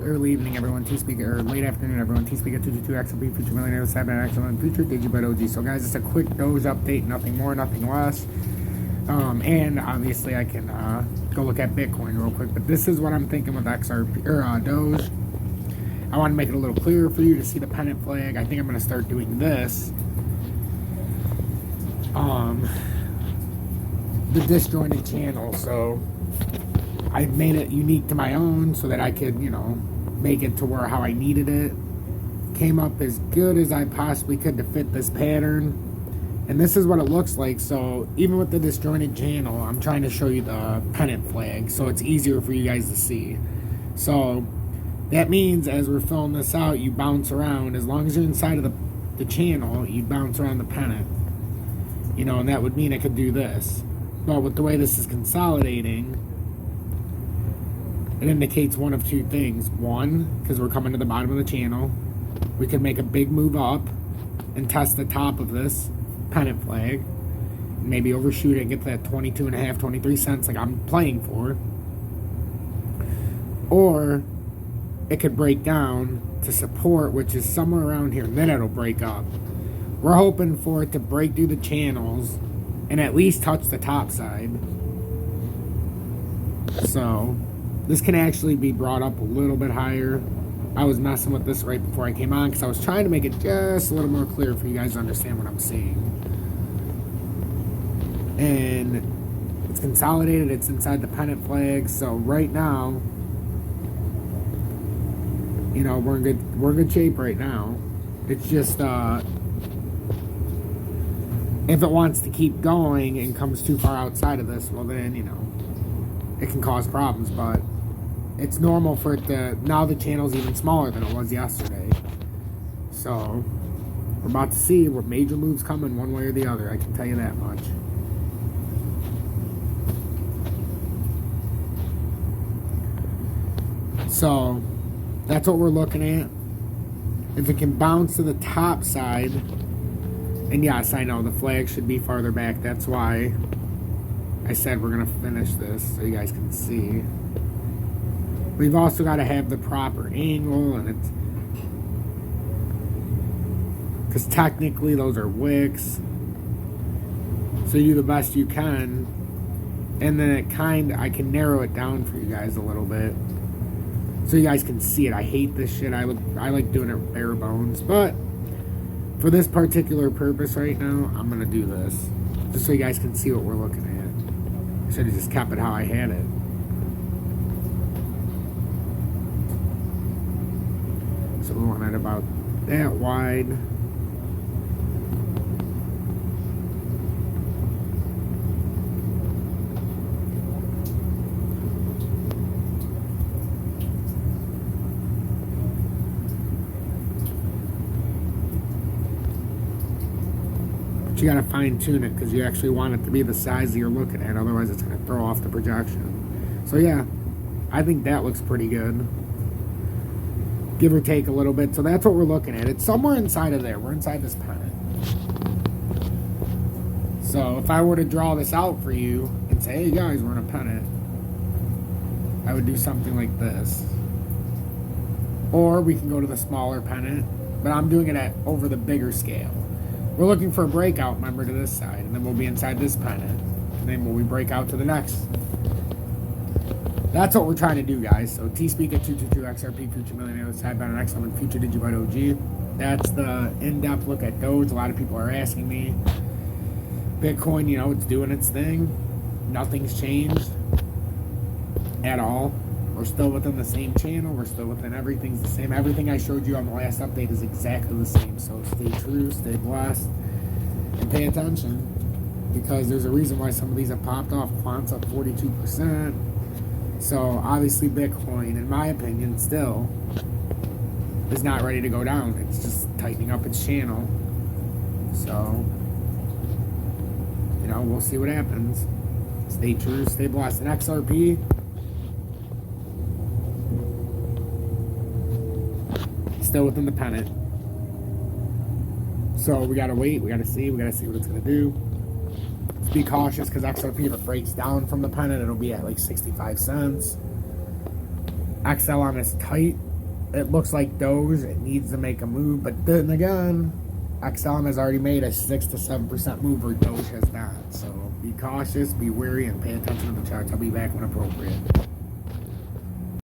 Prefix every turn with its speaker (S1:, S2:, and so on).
S1: early evening, everyone. T-Speaker, or late afternoon, everyone. T-Speaker 222 XLP, Future Millionaire, Cyber Excellent, Future Digibet OG. So, guys, it's a quick Doge update, nothing more, nothing less. And obviously, I can go look at Bitcoin real quick. But this is what I'm thinking with XRP or Doge. I want to make it a little clearer for you to see the pennant flag. I think I'm going to start doing this. The disjointed channel. So I've made it unique to my own so that I could, you know, make it to where how I needed it. Came up as good as I possibly could to fit this pattern. And this is what it looks like. So even with the disjointed channel, I'm trying to show you the pennant flag so it's easier for you guys to see. So that means as we're filling this out, you bounce around. As long as you're inside of the channel, you bounce around the pennant. You know, and that would mean I could do this. But with the way this is consolidating, it indicates one of two things. One, because we're coming to the bottom of the channel, we could make a big move up and test the top of this pennant flag. Maybe overshoot it and get to that 22.5, 23 cents like I'm playing for. Or it could break down to support, which is somewhere around here, and then it'll break up. We're hoping for it to break through the channels and at least touch the top side. So this can actually be brought up a little bit higher. I was messing with this right before I came on because I was trying to make it just a little more clear for you guys to understand what I'm saying. And it's consolidated, it's inside the pennant flag. So right now, you know, we're in good shape right now. It's just if it wants to keep going and comes too far outside of this, well then, you know, it can cause problems. But it's normal for it to, now the channel's even smaller than it was yesterday. So we're about to see what major moves coming one way or the other, I can tell you that much. So that's what we're looking at. If it can bounce to the top side, and yes, I know the flag should be farther back. That's why I said we're going to finish this so you guys can see. We've also got to have the proper angle, and it's because technically those are wicks. So you do the best you can, and then I can narrow it down for you guys a little bit so you guys can see it. I hate this shit. I like doing it bare bones, but for this particular purpose right now, I'm gonna do this just so you guys can see what we're looking at. I should have just kept it how I had it. So we want it about that wide. You gotta fine tune it because you actually want it to be the size that you're looking at, otherwise it's gonna throw off the projection. So yeah, I think that looks pretty good, give or take a little bit. So that's what we're looking at. It's somewhere inside of there. We're inside this pennant. So if I were to draw this out for you and say, hey guys, we're in a pennant, I would do something like this. Or we can go to the smaller pennant, but I'm doing it at over the bigger scale. We're looking for a breakout, remember, to this side, and then we'll be inside this pennant, and then we break out to the next. That's what we're trying to do, guys. So T-Speaker 222 XRP, Future Millionaire, Side Better Excellent, Future Digibet OG. That's the in-depth look at Doge. A lot of people are asking me. Bitcoin, you know, it's doing its thing. Nothing's changed at all. We're still within the same channel. We're still within everything's the same. Everything I showed you on the last update is exactly the same. So stay true, stay blessed, and pay attention because there's a reason why some of these have popped off. Quant's up 42%. So obviously Bitcoin, in my opinion, still is not ready to go down. It's just tightening up its channel. So, you know, we'll see what happens. Stay true, stay blessed. And XRP, still within the pennant. So we gotta wait, we gotta see what it's gonna do. Just be cautious because XRP, if it breaks down from the pennant, it'll be at like 65 cents. XL on is tight, it looks like Doge, it needs to make a move, but then again, XLM has already made a 6 to 7% move where Doge has not. So be cautious, be wary, and pay attention to the charts. I'll be back when appropriate.